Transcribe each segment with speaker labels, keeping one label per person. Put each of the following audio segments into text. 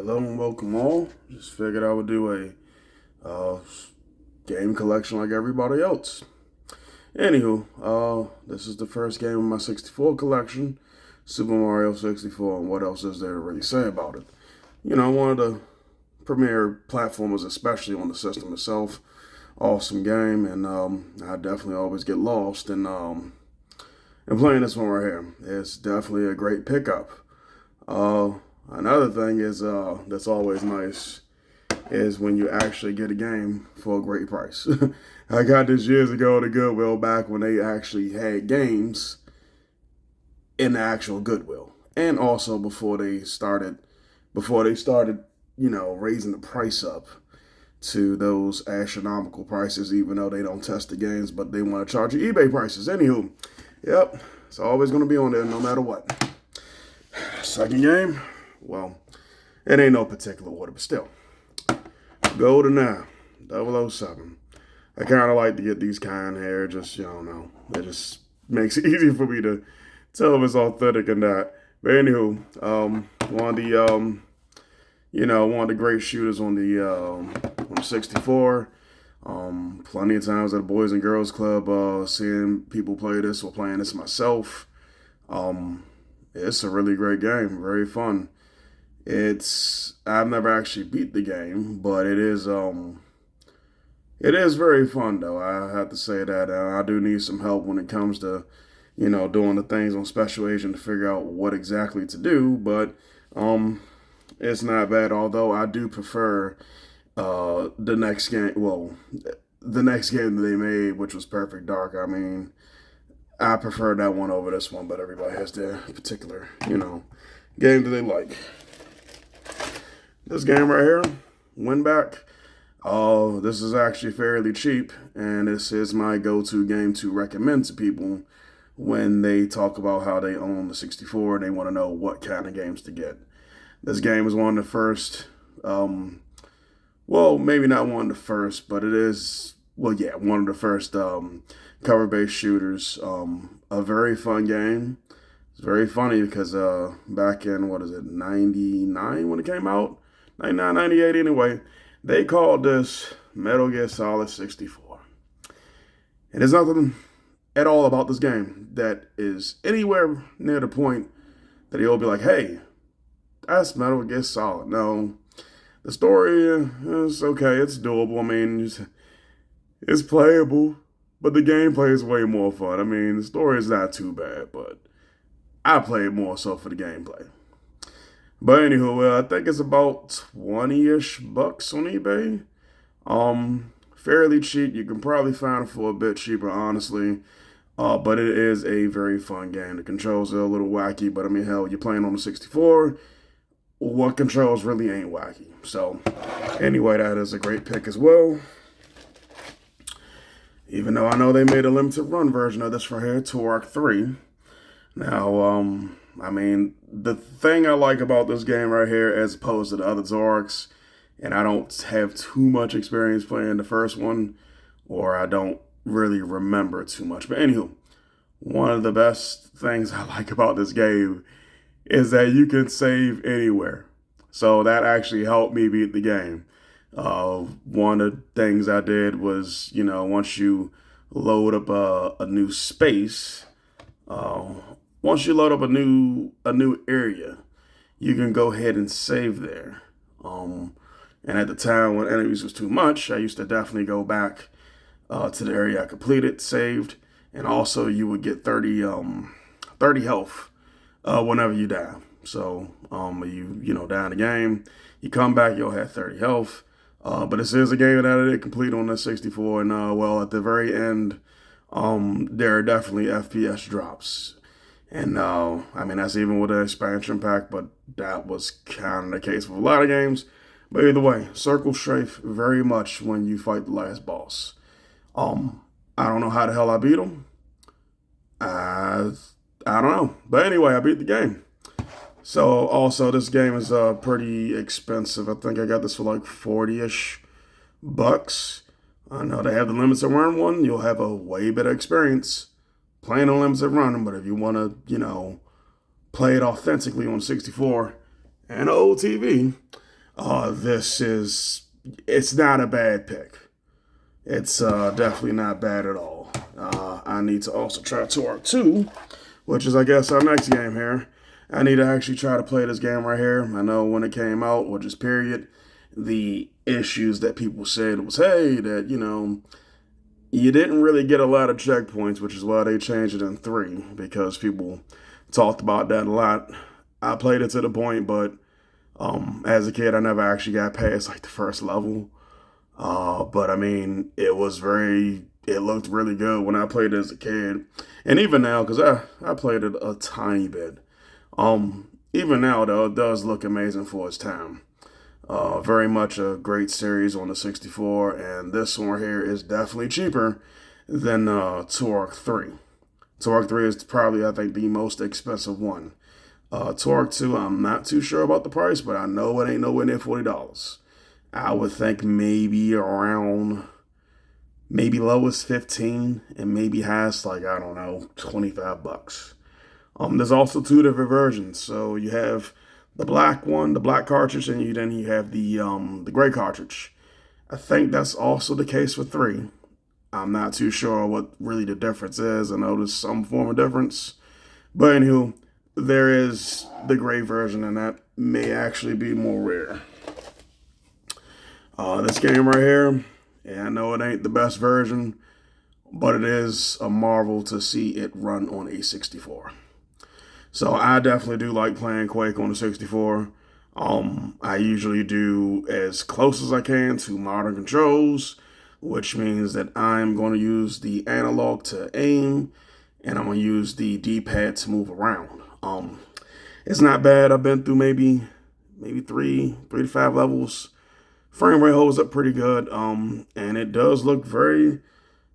Speaker 1: Hello and welcome all. Just figured I would do a game collection like everybody else. Anywho, this is the first game of my 64 collection, Super Mario 64, and what else is there to really say about it? One of the premier platformers, especially on the system itself. Awesome game, and I definitely always get lost in playing this one right here. It's definitely a great pickup. Another thing is that's always nice is when you actually get a game for a great price. I got this years ago at the Goodwill back when they actually had games in the actual Goodwill, and also before they started, raising the price up to those astronomical prices, even though they don't test the games, but they want to charge you eBay prices. Anywho, yep, it's always going to be on there no matter what. Second game, well, it ain't no particular order, but still. GoldenEye, 007. I kind of like to get these kind here, just, know. It just makes it easy for me to tell if it's authentic or not. But anywho, one of the great shooters on the 64. Plenty of times at the Boys and Girls Club, seeing people play this or playing this myself. It's a really great game, very fun. I've never actually beat the game, but it is very fun though. I have to say that I do need some help when it comes to, doing the things on Special Agent to figure out what exactly to do. But it's not bad. Although I do prefer the next game. Well, the next game that they made, which was Perfect Dark. I mean, I prefer that one over this one, but everybody has their particular, game that they like. This game right here, Winback. This is actually fairly cheap, and this is my go-to game to recommend to people when they talk about how they own the 64 and they want to know what kind of games to get. This game is one of the first, well, maybe not one of the first, but it is, well, yeah, one of the first cover-based shooters. A very fun game. It's very funny because back in, 99 when it came out? 99, 98 anyway. They called this Metal Gear Solid 64. And there's nothing at all about this game that is anywhere near the point that he'll be like, hey, that's Metal Gear Solid. No, the story is okay. It's doable. I mean, it's playable, but the gameplay is way more fun. I mean, the story is not too bad, but I play it more so for the gameplay. But anywho, I think it's about 20-ish bucks on eBay. Fairly cheap. You can probably find it for a bit cheaper, honestly. But it is a very fun game. The controls are a little wacky, but I mean, hell, you're playing on the 64. What controls really ain't wacky. So, anyway, that is a great pick as well. Even though I know they made a limited run version of this right here, Turok 3. Now, I mean, the thing I like about this game right here, as opposed to the other Zoroarks, and I don't have too much experience playing the first one, or I don't really remember too much. But anywho, one of the best things I like about this game is that you can save anywhere. So that actually helped me beat the game. One of the things I did was, once you load up a new space, once you load up a new area, you can go ahead and save there. And at the time when enemies was too much, I used to definitely go back to the area I completed, saved, and also you would get 30 health whenever you die. So you die in the game, you come back, you'll have 30 health. But this is a game that I did complete on the 64, and well, at the very end, there are definitely FPS drops. And I mean, that's even with the expansion pack, but that was kind of the case with a lot of games. But either way, Circle Strafe very much when you fight the last boss. I don't know how the hell I beat him. I don't know. But anyway, I beat the game. So also, this game is pretty expensive. I think I got this for like 40-ish bucks. I know they have the limited run one. You'll have a way better experience playing on limited run. But if you want to, play it authentically on 64 and an old TV, it's not a bad pick. It's definitely not bad at all. I need to also try Torque 2, which is, I guess, our next game here. I need to actually try to play this game right here. I know when it came out, or just period, the issues that people said was, hey, that, you didn't really get a lot of checkpoints, which is why they changed it in 3, because people talked about that a lot. I played it to the point, but as a kid, I never actually got past like the first level. But I mean, it looked really good when I played it as a kid. And even now, because I played it a tiny bit. Even now, though, it does look amazing for its time. Very much a great series on the 64, and this one here is definitely cheaper than Turok 3. Turok 3 is probably, I think, the most expensive one. Turok 2, I'm not too sure about the price, but I know it ain't nowhere near $40. I would think maybe around, maybe lowest 15, and maybe highest, like, I don't know, $25. There's also 2 different versions. So you have the black one, the black cartridge, and then you have the gray cartridge. I think that's also the case for 3. I'm not too sure what really the difference is. I know there's some form of difference. But anywho, there is the gray version, and that may actually be more rare. This game right here, yeah, I know it ain't the best version, but it is a marvel to see it run on a 64. So I definitely do like playing Quake on the 64. I usually do as close as I can to modern controls, which means that I'm going to use the analog to aim, and I'm going to use the D-pad to move around. It's not bad. I've been through maybe three to 5 levels. Frame rate holds up pretty good, and it does look very,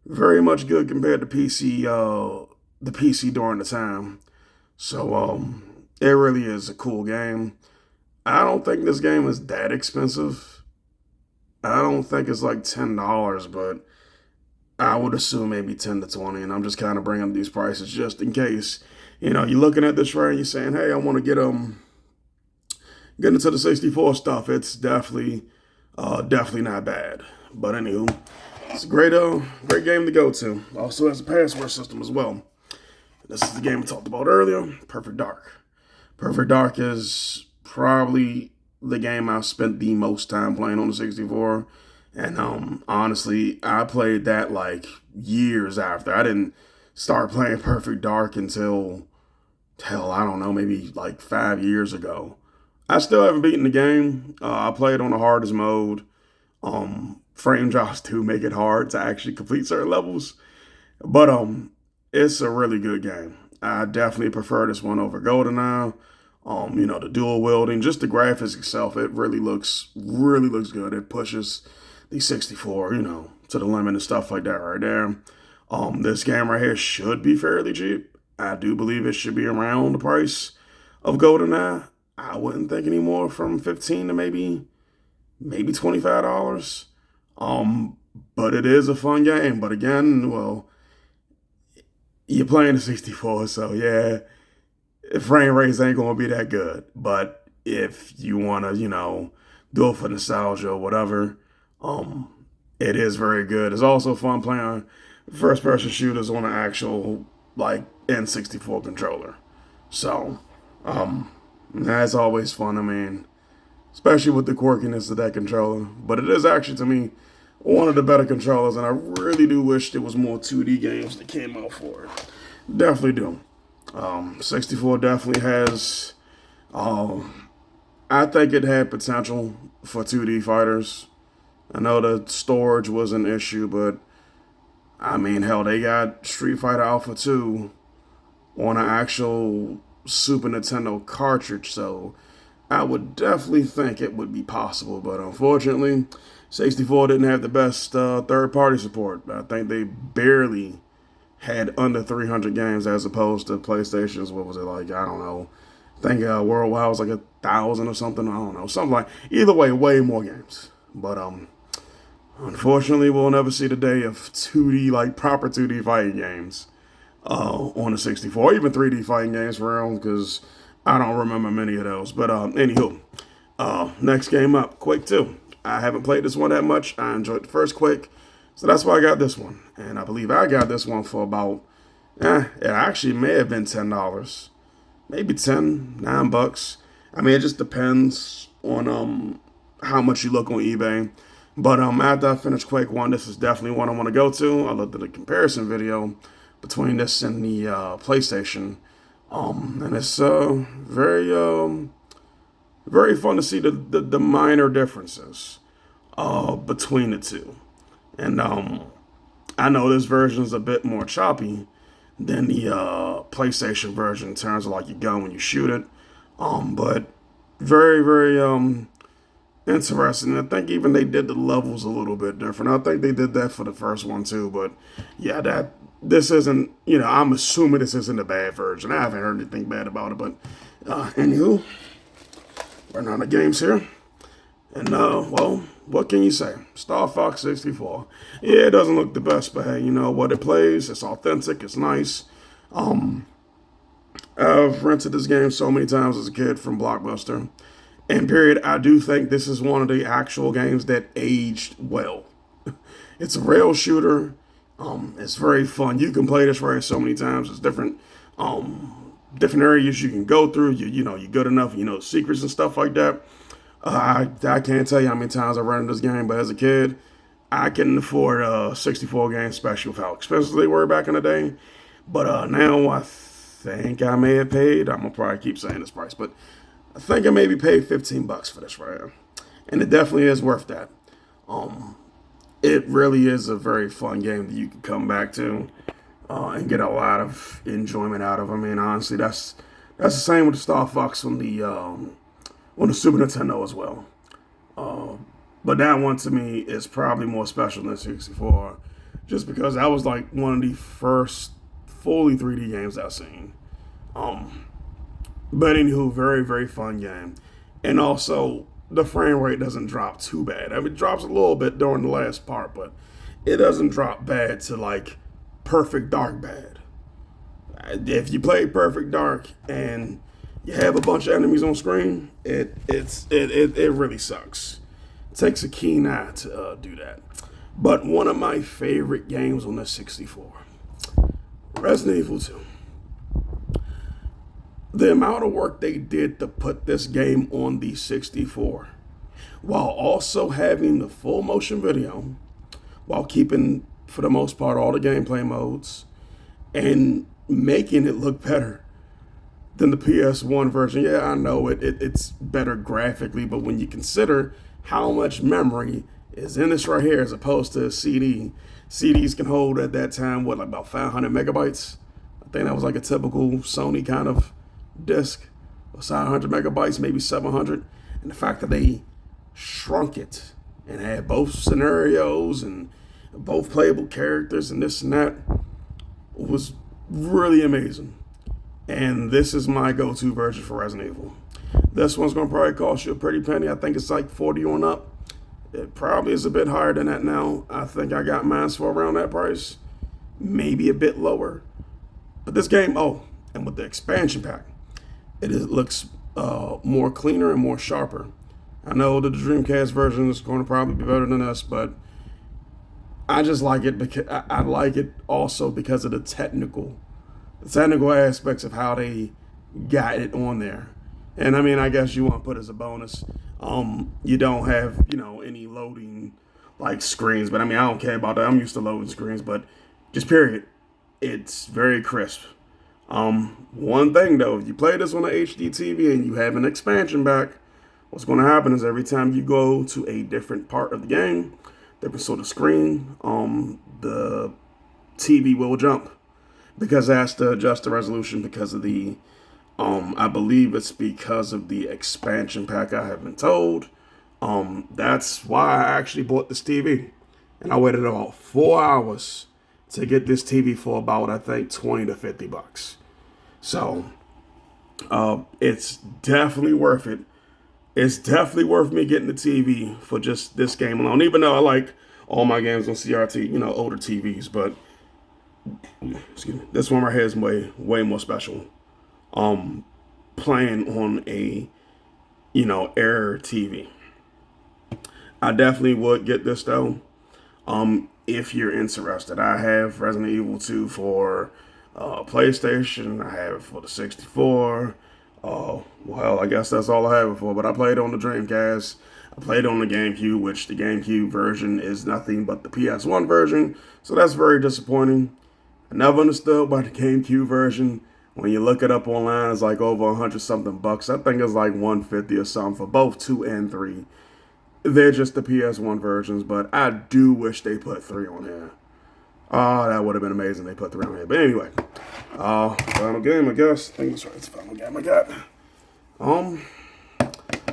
Speaker 1: very much good compared to the PC during the time. So it really is a cool game. I don't think this game is that expensive. I don't think it's like $10, but I would assume maybe 10 to 20. And I'm just kind of bringing up these prices just in case. You're looking at this right and you're saying, hey, I want to get into the 64 stuff. It's definitely not bad. But anywho, it's a great game to go to. Also has a password system as well. This is the game I talked about earlier, Perfect Dark. Perfect Dark is probably the game I've spent the most time playing on the 64. And honestly, I played that like years after. I didn't start playing Perfect Dark until, hell, I don't know, maybe like 5 years ago. I still haven't beaten the game. I played on the hardest mode. Frame drops do make it hard to actually complete certain levels. But it's a really good game. I definitely prefer this one over GoldenEye. The dual wielding, just the graphics itself, it really looks good. It pushes the 64, to the limit and stuff like that right there. This game right here should be fairly cheap. I do believe it should be around the price of GoldenEye. I wouldn't think any more from 15 to maybe $25. But it is a fun game. But again, well, you're playing the 64, so yeah, frame rates ain't gonna be that good. But if you wanna, do it for nostalgia or whatever, it is very good. It's also fun playing first person shooters on an actual like N64 controller. So, that's always fun. I mean, especially with the quirkiness of that controller. But it is actually, to me, one of the better controllers, and I really do wish there was more 2D games that came out for it. Definitely do. 64 definitely has, I think it had potential for 2D fighters. I know the storage was an issue, but I mean, hell, they got Street Fighter Alpha 2 on an actual Super Nintendo cartridge, so I would definitely think it would be possible. But unfortunately, 64 didn't have the best third-party support. I think they barely had under 300 games as opposed to PlayStation's, what was it like? I don't know. I think worldwide was like 1,000 or something. I don't know. Something like, either way, way more games. But unfortunately, we'll never see the day of 2D, like proper 2D fighting games on the 64. Even 3D fighting games for real, because I don't remember many of those. But anywho, Next game up, Quake 2. I haven't played this one that much. I enjoyed the first Quake, so that's why I got this one. And I believe I got this one for about, it actually may have been $10, maybe 10, $9. I mean, it just depends on how much you look on eBay. But after I finish Quake 1, this is definitely one I want to go to. I looked at a comparison video between this and the PlayStation. And it's very fun to see the minor differences between the two. And I know this version is a bit more choppy than the PlayStation version in terms of like your gun when you shoot it. But very interesting. I think even they did the levels a little bit different. I think they did that for the first one too. But yeah, this isn't, I'm assuming this isn't a bad version. I haven't heard anything bad about it. But anywho, running out of games here. And well, what can you say? Star Fox 64. Yeah, it doesn't look the best, but hey, you know what? It plays. It's authentic. It's nice. I've rented this game so many times as a kid from Blockbuster. And period, I do think this is one of the actual games that aged well. It's a rail shooter. It's very fun. You can play this right so many times. It's different areas you can go through. You're good enough. Secrets and stuff like that. I can't tell you how many times I run this game, but as a kid, I couldn't afford a 64 game special with how expensive they were back in the day. But now I think I may have paid. I'm gonna probably keep saying this price, but I think I maybe paid $15 for this right here, and it definitely is worth that. It really is a very fun game that you can come back to and get a lot of enjoyment out of. I mean, honestly, that's the same with the Star Fox on the Super Nintendo as well. But that one to me is probably more special than 64, just because that was like one of the first fully 3D games I've seen. But anywho, very fun game, and also the frame rate doesn't drop too bad. I mean, it drops a little bit during the last part, but it doesn't drop bad to like Perfect Dark bad. If you play Perfect Dark and you have a bunch of enemies on screen, it really sucks. It takes a keen eye to do that. But one of my favorite games on the 64, Resident Evil 2. The amount of work they did to put this game on the 64, while also having the full motion video, while keeping, for the most part, all the gameplay modes, and making it look better than the PS1 version. Yeah, I know it's better graphically, but when you consider how much memory is in this right here as opposed to a CD, CDs can hold at that time, like about 500 megabytes? I think that was like a typical Sony kind of disc, 500 megabytes, maybe 700. And the fact that they shrunk it and had both scenarios and both playable characters and this and that was really amazing. And this is my go-to version for Resident Evil. This one's going to probably cost you a pretty penny. I think it's like 40 on up. It probably is a bit higher than that now. I think I got mine for around that price. Maybe a bit lower. But this game, and with the expansion pack, looks more cleaner and more sharper. I know that the Dreamcast version is going to probably be better than this, but I just like it because I like it also because of the technical aspects of how they got it on there. And I mean, I guess you want to put as a bonus, you don't have, any loading like screens, but I mean, I don't care about that. I'm used to loading screens, but just period, it's very crisp. One thing though, if you play this on an HD TV and you have an expansion pack, what's going to happen is every time you go to a different part of the game, different sort of screen, the TV will jump because it has to adjust the resolution because of the, I believe it's because of the expansion pack, I have been told. That's why I actually bought this TV, and I waited about 4 hours to get this TV for about, I think, 20 to 50 bucks. So, it's definitely worth it. It's definitely worth me getting the TV for just this game alone, even though I like all my games on CRT, older TVs, but excuse me, this one right here is way more special. Playing on a error TV. I definitely would get this though. If you're interested, I have Resident Evil 2 for PlayStation. I have it for the 64. Well, I guess that's all I have it for. But I played on the Dreamcast. I played on the GameCube, which the GameCube version is nothing but the PS1 version. So that's very disappointing. I never understood why the GameCube version, when you look it up online, is like over 100 something bucks. I think it's like 150 or something for both 2 and 3. They're just the PS1 versions, but I do wish they put 3 on here. Oh, that would have been amazing. They put 3 on here. But anyway, final game, I guess. I think that's right. It's the final game I got.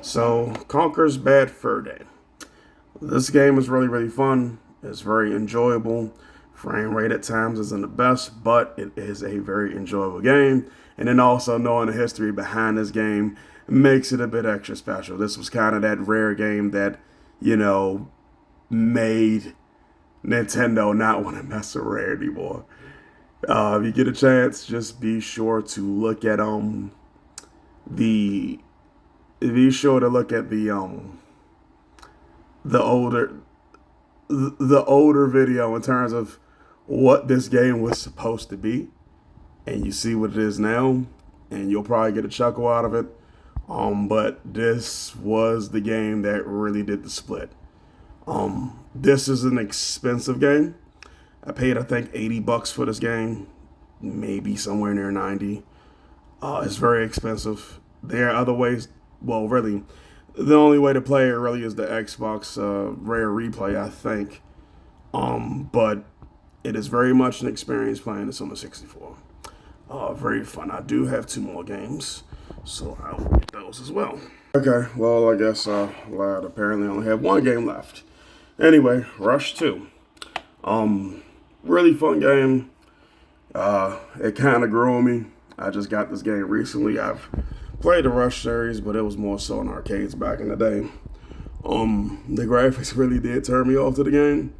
Speaker 1: So Conker's Bad Fur Day. This game is really, really fun. It's very enjoyable. Frame rate at times isn't the best, but it is a very enjoyable game. And then also knowing the history behind this game makes it a bit extra special. This was kind of that rare game that, made Nintendo not want to mess with Rare anymore. If you get a chance, just be sure to look at the older video in terms of what this game was supposed to be, and you see what it is now, and you'll probably get a chuckle out of it. But this was the game that really did the split. This is an expensive game. I paid, I think, $80 for this game, maybe somewhere near 90. It's very expensive. There are other ways. Well, really, the only way to play it really is the Xbox Rare Replay, I think. But it is very much an experience playing this on the 64. Very fun. I do have 2 more games, so I will get those as well. Okay, well, I guess lied. Apparently, I only have 1 game left. Anyway, Rush 2. Really fun game. It kind of grew on me. I just got this game recently. I've played the Rush series, but it was more so in arcades back in the day. The graphics really did turn me off to the game,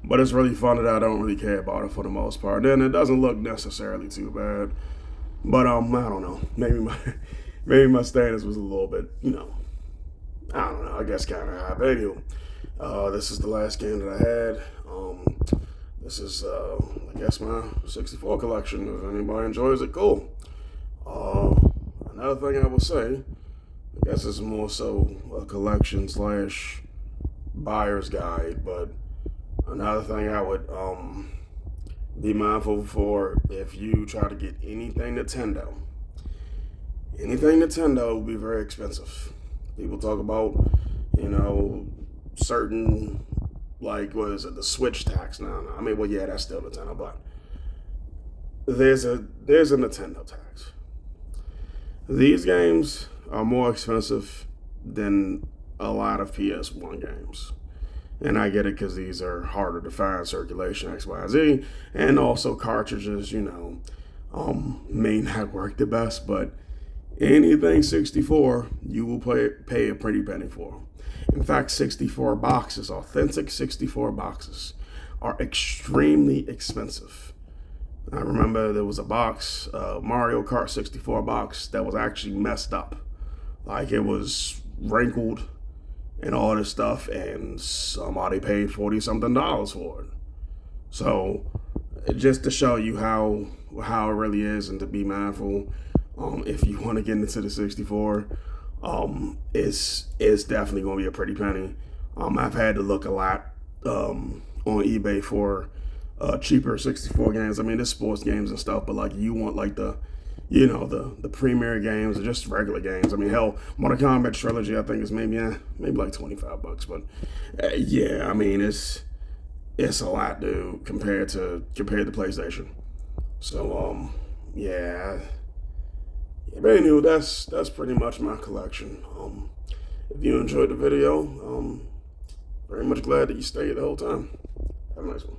Speaker 1: but it's really fun that I don't really care about it for the most part. Then it doesn't look necessarily too bad, but I don't know. Maybe my standards was a little bit, I don't know. I guess kind of high. But anyway, this is the last game that I had. This is, I guess, my 64 collection. If anybody enjoys it, cool. Another thing I would say, I guess it's more so a collection / buyer's guide, but another thing I would be mindful for, if you try to get anything Nintendo will be very expensive. People talk about, certain, like, what is it, the Switch tax. No. I mean, well, yeah, that's still Nintendo, but there's a Nintendo tax. These games are more expensive than a lot of PS1 games. And I get it because these are harder to find, circulation, X, Y, Z, and also cartridges, may not work the best, but anything 64, you will pay a pretty penny for. In fact, 64 boxes, authentic 64 boxes, are extremely expensive. I remember there was a box, Mario Kart 64 box, that was actually messed up. Like, it was wrinkled and all this stuff, and somebody paid $40-something for it. So, just to show you how it really is, and to be mindful, if you want to get into the 64, it's definitely going to be a pretty penny. I've had to look a lot on eBay for cheaper 64 games. I mean, there's sports games and stuff, but like, you want like the premier games or just regular games. I mean, hell, Mortal Kombat Trilogy, I think is maybe like $25, but yeah, I mean, it's a lot, dude, compared to PlayStation. So yeah. But anyway, that's pretty much my collection. If you enjoyed the video, very much glad that you stayed the whole time. Have a nice one.